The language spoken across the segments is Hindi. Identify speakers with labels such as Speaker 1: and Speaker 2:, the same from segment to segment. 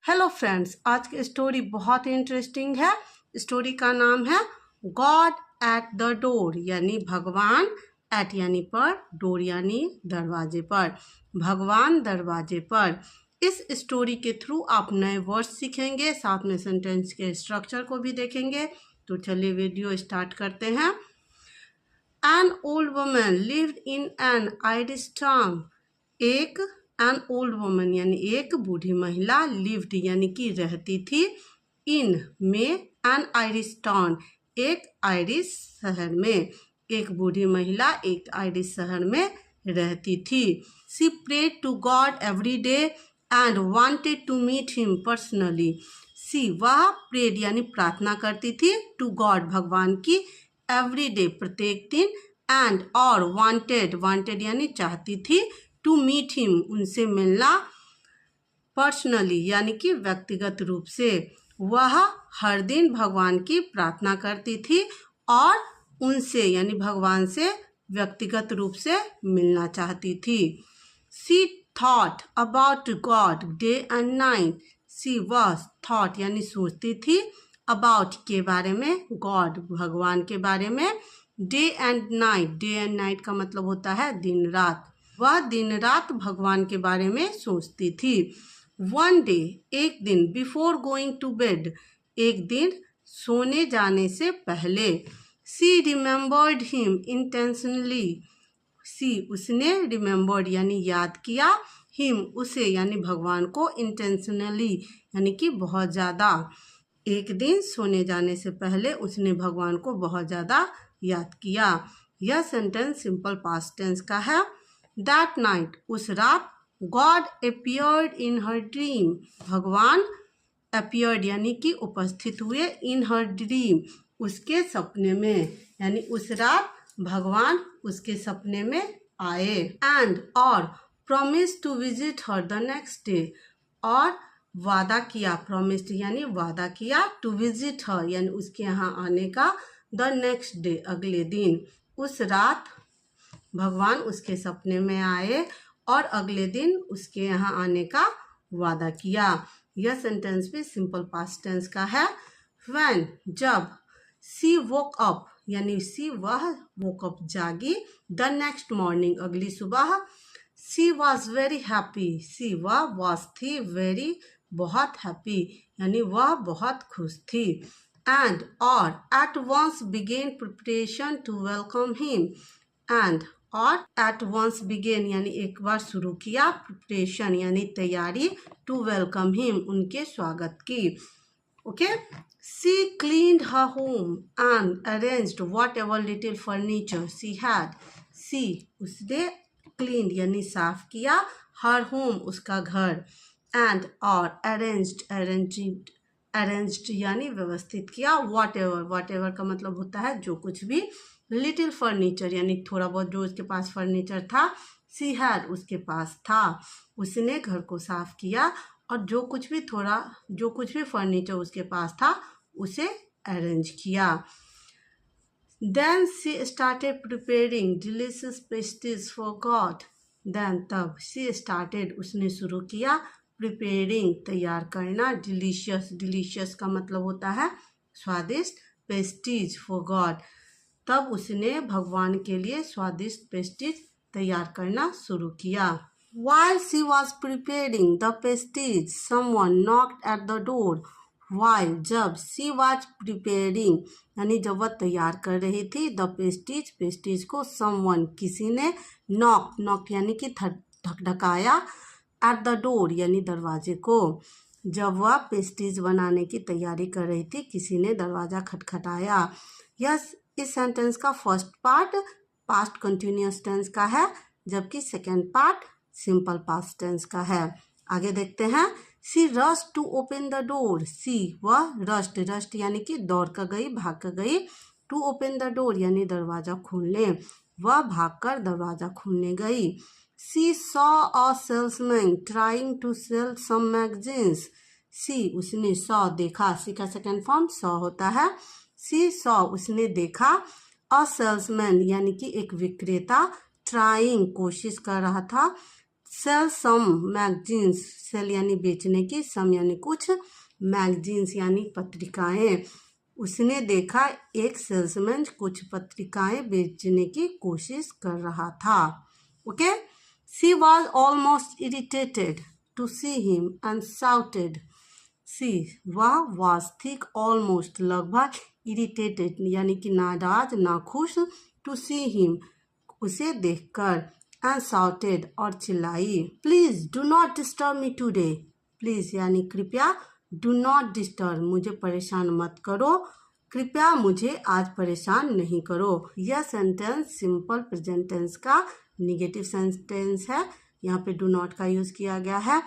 Speaker 1: हेलो फ्रेंड्स, आज की स्टोरी बहुत ही इंटरेस्टिंग है। स्टोरी का नाम है गॉड एट द डोर, यानी भगवान एट यानी पर, डोर यानी दरवाजे पर, भगवान दरवाजे पर। इस स्टोरी के थ्रू आप नए वर्ड्स सीखेंगे, साथ में सेंटेंस के स्ट्रक्चर को भी देखेंगे। तो चलिए वीडियो स्टार्ट करते हैं। An old woman lived in an Irish town. An old woman यानी एक बूढ़ी महिला, लिव्ड यानी कि रहती थी, इन में, एन आयरिश टाउन एक आयरिश शहर में। एक बूढ़ी महिला एक आयरिश शहर में रहती थी। She prayed to God every day and wanted to meet him personally. She वह प्रेड यानी प्रार्थना करती थी, टू गॉड भगवान की, एवरी डे प्रत्येक दिन, एंड और वांटेड यानी चाहती थी, टू मीट हिम उनसे मिलना, पर्सनली यानी कि व्यक्तिगत रूप से। वह हर दिन भगवान की प्रार्थना करती थी और उनसे यानी भगवान से व्यक्तिगत रूप से मिलना चाहती थी। She thought about God day and night. She वह थॉट यानी सोचती थी, अबाउट के बारे में, गॉड भगवान के बारे में, डे एंड नाइट का मतलब होता है दिन रात। वह दिन रात भगवान के बारे में सोचती थी। वन डे एक दिन, बिफोर गोइंग टू बेड एक दिन सोने जाने से पहले, सी रिमेम्बर्ड हिम इंटेंशनली। सी उसने, रिमेम्बर्ड यानी याद किया, हिम उसे यानी भगवान को, इंटेंशनली यानी कि बहुत ज़्यादा। एक दिन सोने जाने से पहले उसने भगवान को बहुत ज़्यादा याद किया। यह सेंटेंस सिंपल पास्ट टेंस का है। दैट नाइट उस रात, God appeared in her dream भगवान अपीयर्ड यानी कि उपस्थित हुए, इन हर ड्रीम उसके सपने में, यानी उस रात भगवान उसके सपने में आए। एंड और promise to visit her the next day और वादा किया, प्रॉमिस्ड यानी वादा किया, टू विजिट हर यानी उसके यहाँ आने का, द नेक्स्ट डे अगले दिन। उस रात भगवान उसके सपने में आए और अगले दिन उसके यहाँ आने का वादा किया। यह सेंटेंस भी सिंपल पास्ट टेंस का है। व्हेन जब, सी वोक अप यानी सी वह वोक अप जागी, द नेक्स्ट मॉर्निंग अगली सुबह, सी वॉज वेरी हैप्पी। सी वह वॉज थी, वेरी बहुत, हैप्पी यानी वह बहुत खुश थी। एंड और at once began preparation to welcome him. And और एट वंस बिगेन यानी एक बार शुरू किया, प्रिपरेशन यानी तैयारी, टू वेलकम हिम उनके स्वागत की। Okay. She cleaned her home and arranged whatever little furniture she had. She उसने क्लीन्ड यानी साफ किया, हर होम उसका घर, एंड और अरेंज्ड यानी व्यवस्थित किया, वॉट एवर का मतलब होता है जो कुछ भी, लिटिल फर्नीचर यानी थोड़ा बहुत जो उसके पास फर्नीचर था, सी हैड उसके पास था, उसने घर को साफ किया और जो कुछ भी फर्नीचर उसके पास था उसे अरेंज किया। Then she started preparing delicious pastries for God. Then तब, सी स्टार्टेड उसने शुरू किया, प्रिपेयरिंग तैयार करना, डिलीशियस का मतलब होता है स्वादिष्ट, पेस्ट्रीज फॉर गॉड तब उसने भगवान के लिए स्वादिष्ट पेस्ट्रीज तैयार करना शुरू किया। While she was preparing the pastries, someone knocked at the door. While जब, she was preparing यानी जब वह तैयार कर रही थी, the पेस्ट्रीज को, someone किसी ने, knock यानी कि ढकढकाया, at the door यानी दरवाजे को। जब वह पेस्ट्रीज बनाने की तैयारी कर रही थी, किसी ने दरवाजा खटखटाया। इस सेंटेंस का first part past continuous tense का है, जबकि second part simple past tense का है। आगे देखते हैं। She rush to open the door. She वह रस्ट यानी कि दौड़ कर गई, भाग कर गई, टू ओपन द डोर यानी दरवाजा खोलने, वह भागकर दरवाजा खोलने गई। She saw a salesman trying to sell some magazines. She उसने, सॉ देखा, सी का सेकेंड फॉर्म सॉ होता है। सी सॉ उसने देखा, अ सेल्समैन यानी कि एक विक्रेता, ट्राइंग कोशिश कर रहा था, सेल सम मैगजीन्स, सेल यानी बेचने की, सम यानी कुछ, मैगजीन्स यानी पत्रिकाएं। उसने देखा एक सेल्समैन कुछ पत्रिकाएं बेचने की कोशिश कर रहा था। Okay, she was almost irritated to see him and shouted. She, वह वॉज थी, ऑलमोस्ट लगभग, इरिटेटेड यानी कि नाराज, नाखुश, टू सी हिम उसे देखकर, एंड शाउटेड और चिल्लाई, please do not disturb me today. Please यानी कृपया, डू नॉट डिस्टर्ब मुझे परेशान मत करो, कृपया मुझे आज परेशान नहीं करो। यह सेंटेंस सिंपल प्रेजेंट टेंस का निगेटिव सेंटेंस है। यहाँ पे डू नॉट का यूज किया गया है।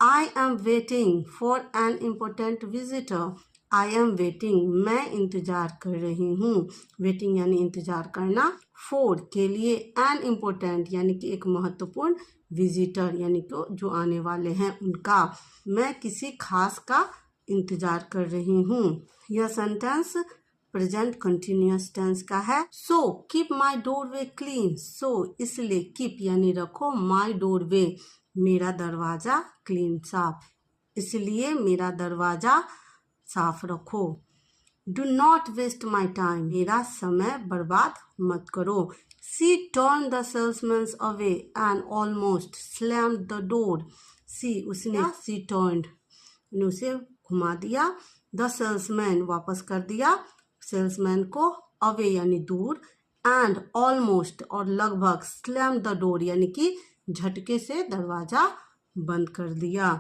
Speaker 1: I am waiting for an important visitor. I am waiting, मैं इंतजार कर रही हूँ। वेटिंग यानी इंतजार करना। फॉर के लिए, एन इम्पोर्टेंट यानी कि एक महत्वपूर्ण, विजिटर यानी कि जो आने वाले हैं उनका, मैं किसी खास का इंतजार कर रही हूँ। यह सेंटेंस प्रेजेंट कंटिन्यूअस टेंस का है। So keep my doorway clean. So इसलिए, कीप यानी रखो, माई डोरवे मेरा दरवाजा, क्लीन साफ, इसलिए मेरा दरवाजा साफ रखो। Do not waste my time, मेरा समय बर्बाद मत करो। She turn the salesman away and almost slammed the door. She उसने, सी टर्न्ड उसे घुमा दिया, द सेल्समैन वापस कर दिया सेल्समैन को, अवे यानी दूर, एंड ऑलमोस्ट और लगभग, स्लैम द डोर यानी कि झटके से दरवाजा बंद कर दिया।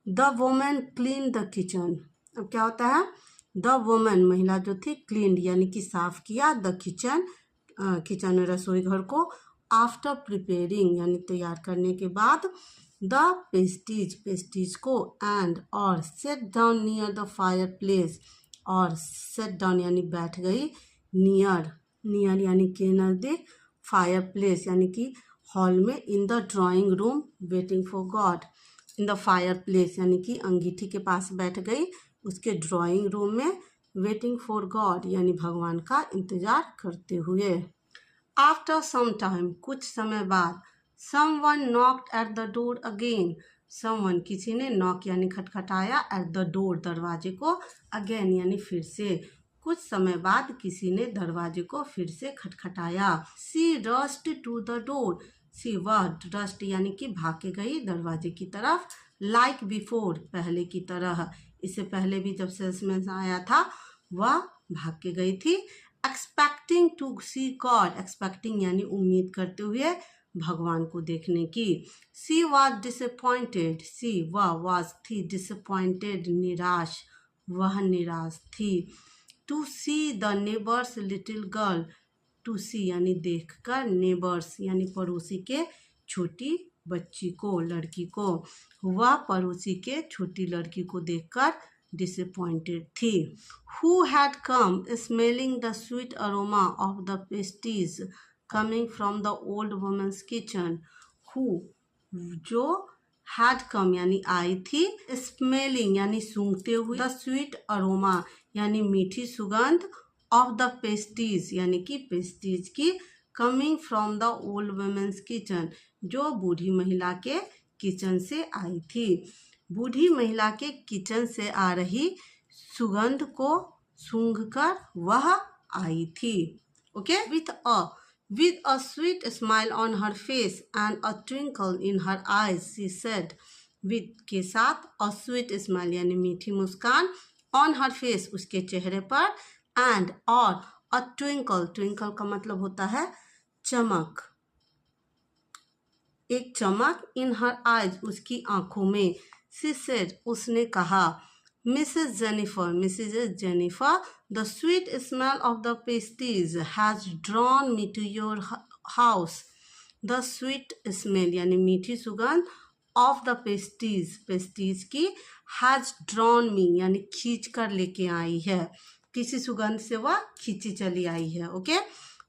Speaker 1: The women clean the kitchen. अब क्या होता है, द वुमेन महिला जो थी, क्लीन यानी कि साफ किया, द किचन किचन रसोई घर को, आफ्टर प्रिपेयरिंग यानी तैयार करने के बाद, द पेस्टीज पेस्टीज को, एंड और, set down near the fire place और, सेट डाउन यानी बैठ गई, नियर नियर यानी के नज़दीक, फायर प्लेस यानी कि हॉल में, in the drawing room waiting for God. In the fire place यानी कि अंगीठी के पास बैठ गई, उसके ड्राइंग रूम में, वेटिंग फॉर गॉड यानी भगवान का इंतजार करते हुए। आफ्टर सम टाइम कुछ समय बाद, someone knocked at the door again. Someone किसी ने, नॉक यानी खटखटाया, एट द डोर दरवाजे को, अगेन यानी फिर से, कुछ समय बाद किसी ने दरवाजे को फिर से खटखटाया। सी rushed to the door. She वह, रस्ट यानी कि भाग के गई दरवाजे की तरफ, लाइक बिफोर पहले की तरह, इससे पहले भी जब सेल्समैन आया था वह भाग के गई थी। Expecting to see God, expecting यानी उम्मीद करते हुए भगवान को देखने की। सी वॉज डिसअपॉइंटेड। सी वह, वॉज थी, डिसअपॉइंटेड निराश, वह निराश थी। To see the neighbour's little girl. To see यानी देखकर, नेबर्स यानी पड़ोसी के छोटी बच्ची को, लड़की को, वह पड़ोसी के छोटी लड़की को देखकर डिसअपॉइंटेड थी। Who had come smelling the sweet aroma of the pastries coming from the old woman's kitchen. Who जो, हैड कम यानी आई थी, स्मेलिंग यानी सूंघते हुए, द स्वीट अरोमा यानी मीठी सुगंध, ऑफ द पेस्टीज यानी कि पेस्टीज की, coming from the old woman's kitchen जो बूढ़ी महिला के किचन से आई थी। बूढ़ी महिला के किचन से आ रही सुगंध को सूंघकर वह आई थी। Okay, with a sweet smile on her face and a twinkle in her eyes, she said, with के साथ, a sweet smile यानी मीठी मुस्कान, on her face उसके चेहरे पर, and और, a twinkle twinkle का मतलब होता है चमक, एक चमक, in her eyes उसकी आंखों में, she said उसने कहा, Mrs. Jennifer, the sweet smell of the pasties has drawn me to your house. The sweet smell यानी मीठी सुगंध, of the pasties की, has drawn me यानी खींच कर लेके आई है, किसी सुगंध से वह खींची चली आई है। ओके,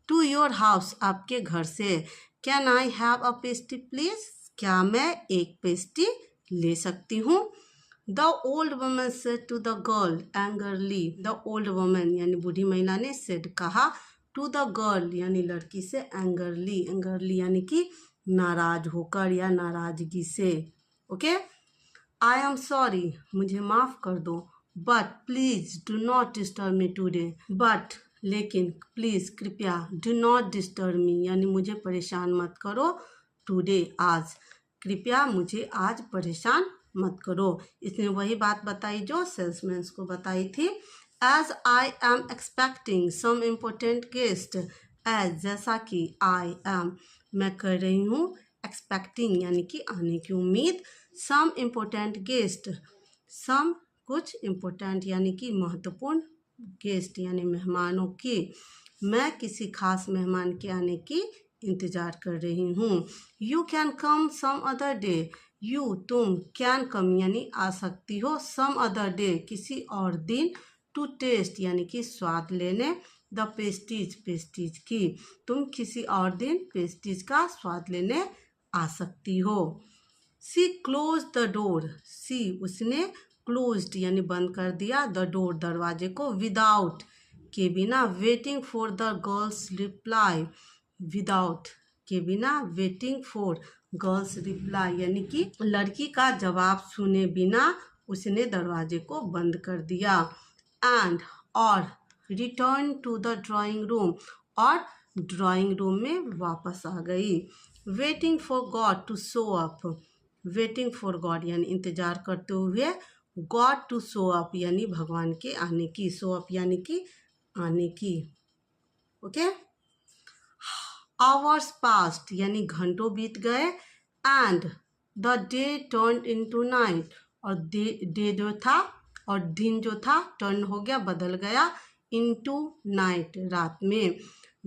Speaker 1: to your house आपके घर से। Can I have a pasty please? क्या मैं एक पेस्टी ले सकती हूँ? The old woman said to the girl angrily. The old woman यानी बूढ़ी महिला ने said कहा, to the girl यानी लड़की से, angrily यानी कि नाराज होकर या नाराजगी से। ओके, आई एम सॉरी, मुझे माफ कर दो। But please do not disturb me today, but लेकिन, प्लीज कृपया, डू नॉट डिस्टर्ब मी यानी मुझे परेशान मत करो, टूडे आज, कृपया मुझे आज परेशान मत करो। इसने वही बात बताई जो सेल्समैन को बताई थी। As I am expecting some important guest, as जैसा कि, आई एम मैं कर रही हूँ, एक्सपेक्टिंग यानी कि आने की उम्मीद, सम इम्पोर्टेंट गेस्ट, सम कुछ इम्पोर्टेंट यानी कि महत्वपूर्ण, गेस्ट यानी मेहमानों की, मैं किसी खास मेहमान के आने की इंतजार कर रही हूँ। You can come some other day, you तुम, कैन कम यानी आ सकती हो, सम अदर डे किसी और दिन, टू टेस्ट यानी कि स्वाद लेने, द पेस्टीज पेस्टीज की, तुम किसी और दिन पेस्टीज का स्वाद लेने आ सकती हो। सी क्लोज द डोर, सी उसने, क्लोज्ड यानी बंद कर दिया, द डोर दरवाजे को, विदाउट के बिना, waiting for the girls reply, without के बिना, वेटिंग फॉर गर्ल्स रिप्लाई यानी कि लड़की का जवाब सुने बिना उसने दरवाजे को बंद कर दिया। एंड और, return to the drawing room, और ड्राइंग रूम में वापस आ गई। Waiting for God to show up, waiting for God यानी इंतजार करते हुए, गॉड टू शो अप यानी भगवान के आने की, शो अप यानी कि आने की। ओके, आवर्स पास्ट यानी घंटों बीत गए, and the day turn into night, और डे जो था और दिन जो था टर्न हो गया, बदल गया, इनटू नाइट रात में,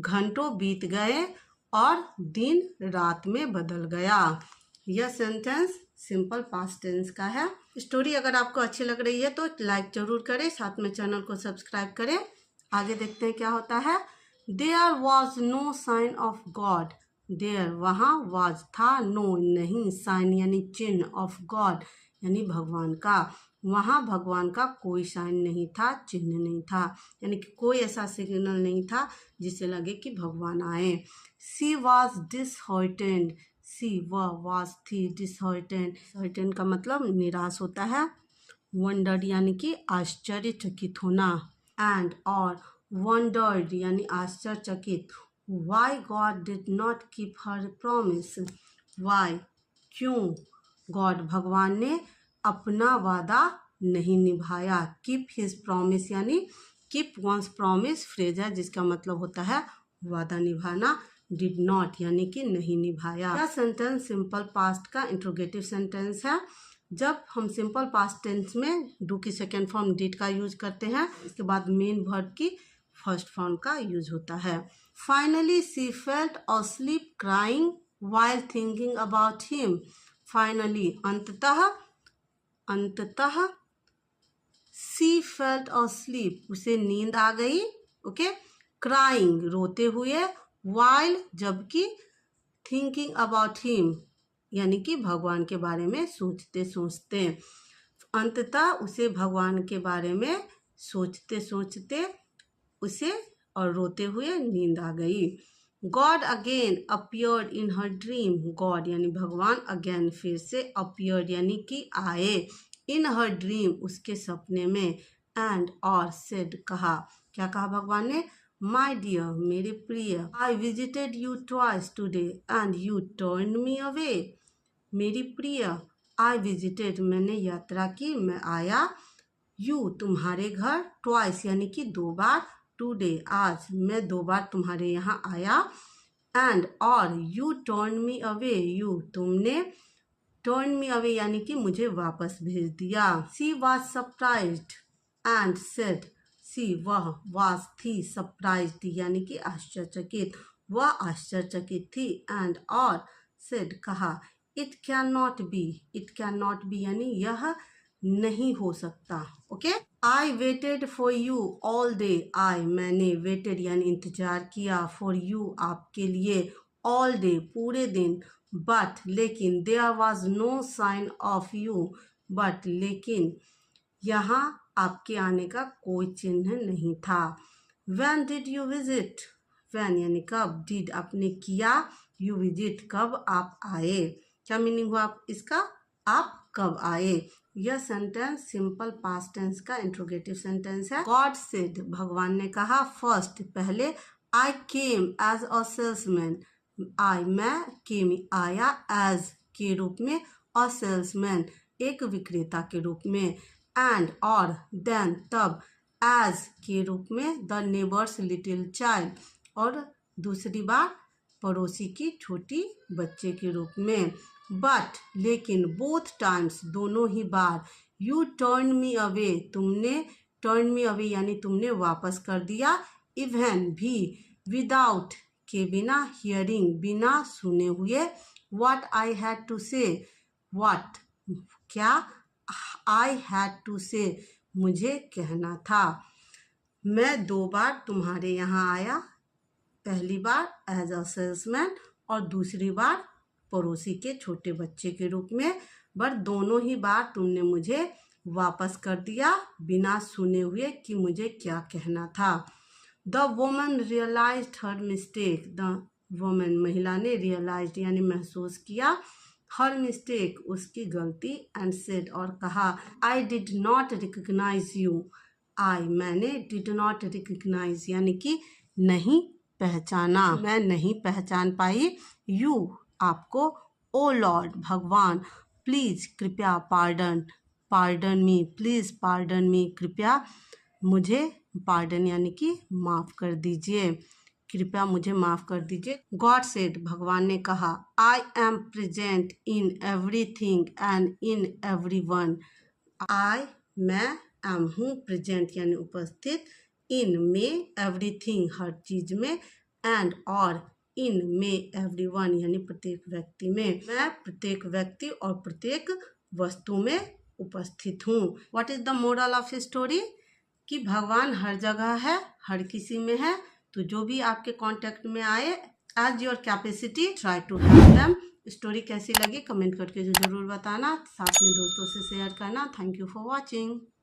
Speaker 1: घंटों बीत गए और दिन रात में बदल गया। यह सेंटेंस सिंपल पास्ट टेंस का है। स्टोरी अगर आपको अच्छी लग रही है तो लाइक जरूर करें, साथ में चैनल को सब्सक्राइब करें। आगे देखते हैं क्या होता है। There was no sign of God, there वहाँ, वॉज था, नो नहीं, साइन यानी चिन्ह, ऑफ गॉड यानी भगवान का, वहाँ भगवान का कोई साइन नहीं था, चिन्ह नहीं था, यानी कि कोई ऐसा सिग्नल नहीं था जिससे लगे कि भगवान आए। सी वॉज डिसहॉर्टेंड, सी वह, वॉज थी, डिसहॉर्टेंड, डिसहॉर्टेंड का मतलब निराश होता है, वंडर्ड यानी कि आश्चर्यचकित होना, एंड और, वंडर्ड यानी आश्चर्यचकित, why God did not keep her promise, why क्यों, गॉड भगवान ने अपना वादा नहीं निभाया, कीप हिज प्रॉमिस यानी कीप वंस प्रॉमिस फ्रेज है जिसका मतलब होता है वादा निभाना, डिड नॉट यानी कि नहीं निभाया। यह सेंटेंस सिंपल पास्ट का इंट्रोगेटिव सेंटेंस है। जब हम सिंपल पास्ट टेंस में डू की सेकेंड फॉर्म डिड का यूज करते हैं, इसके बाद मेन वर्ब की फर्स्ट फॉर्म का यूज होता है। Finally C felt asleep crying while thinking about him, finally अंततः सी फेल्ट asleep उसे नींद आ गई, ओके, क्राइंग रोते हुए, while जबकि, थिंकिंग अबाउट हिम यानी कि भगवान के बारे में सोचते सोचते, अंततः उसे भगवान के बारे में सोचते सोचते उसे और रोते हुए नींद आ गई। God again appeared in her dream, God यानी भगवान, अगेन फिर से, अपीयर्ड यानी कि आए, इन हर ड्रीम उसके सपने में, एंड और, सेड कहा, क्या कहा भगवान ने, माई डियर मेरे प्रिय, I visited you twice today and U turn me away, मेरी प्रिय, आई विजिटेड मैंने यात्रा की, मैं आया, यू तुम्हारे घर, ट्वाइस यानी कि दो बार, टुडे आज, मैं दो बार तुम्हारे यहाँ आया, एंड और, U turn me away, you तुमने, टर्न मी अवे यानी कि मुझे वापस भेज दिया। सी वॉज सरप्राइज्ड एंड सेड, सी वह, वॉज थी, सरप्राइज्ड यानी कि आश्चर्यचकित, वह आश्चर्यचकित थी, एंड और, सेड कहा, it can not be, it can not be यानी यह नहीं हो सकता, okay. I waited for you all day, I मैंने, वेटेड यानी इंतजार किया, फॉर यू आपके लिए, ऑल डे पूरे दिन, बट लेकिन, there was no sign of you, but लेकिन, यहाँ आपके आने का कोई चिन्ह नहीं था। When did you visit, when यानी कब, डिड आपने किया, यू विजिट, कब आप आए। क्या मीनिंग हुआ आप इसका, आप कब आए। यह सेंटेंस सिंपल पास्ट टेंस का इंट्रोगेटिव सेंटेंस है। गॉड सेड, भगवान ने कहा, फर्स्ट पहले, आई केम एज अ सेल्समैन, आई मैं, केम आया, एज के रूप में, अ सेल्समैन एक विक्रेता के रूप में, एंड और, देन तब, एज के रूप में, द नेबर्स लिटिल चाइल्ड और दूसरी बार पड़ोसी की छोटी बच्चे के रूप में। बट लेकिन, बोथ टाइम्स दोनों ही बार, यू टर्न मी अवे, तुमने टर्न मी अवे यानी तुमने वापस कर दिया, इवन भी, विदाउट के बिना, हियरिंग बिना सुने हुए, व्हाट आई हैड टू से, व्हाट क्या, आई हैड टू से मुझे कहना था। मैं 2 बार तुम्हारे यहाँ आया, पहली बार एज अ सेल्समैन और दूसरी बार पड़ोसी के छोटे बच्चे के रूप में, बट दोनों ही बार तुमने मुझे वापस कर दिया बिना सुने हुए कि मुझे क्या कहना था। The woman realised her mistake, the woman महिला ने, रियलाइज्ड यानी महसूस किया, हर मिस्टेक उसकी गलती, एंड सेड और कहा, I did not recognise you, I मैंने, डिड नॉट रिकग्नाइज यानी कि नहीं पहचाना, मैं नहीं पहचान पाई, यू आपको, ओ लॉर्ड भगवान, प्लीज कृपया, pardon pardon me, please pardon me कृपया मुझे, पार्डन यानी कि माफ़ कर दीजिए, कृपया मुझे माफ़ कर दीजिए। गॉड सेड, भगवान ने कहा, I am present in everything and in everyone, I मैं एम हूँ, प्रेजेंट यानी उपस्थित, इन में, एवरीथिंग हर चीज़ में, एंड और, इन में, एवरीवन यानी प्रत्येक व्यक्ति में, मैं प्रत्येक व्यक्ति और प्रत्येक वस्तु में उपस्थित हूँ। What is the moral of story, कि भगवान हर जगह है, हर किसी में है, तो जो भी आपके कांटेक्ट में आए, as your capacity try to help them. Story कैसी लगी कमेंट करके जरूर बताना, साथ में दोस्तों से शेयर करना। Thank you for watching.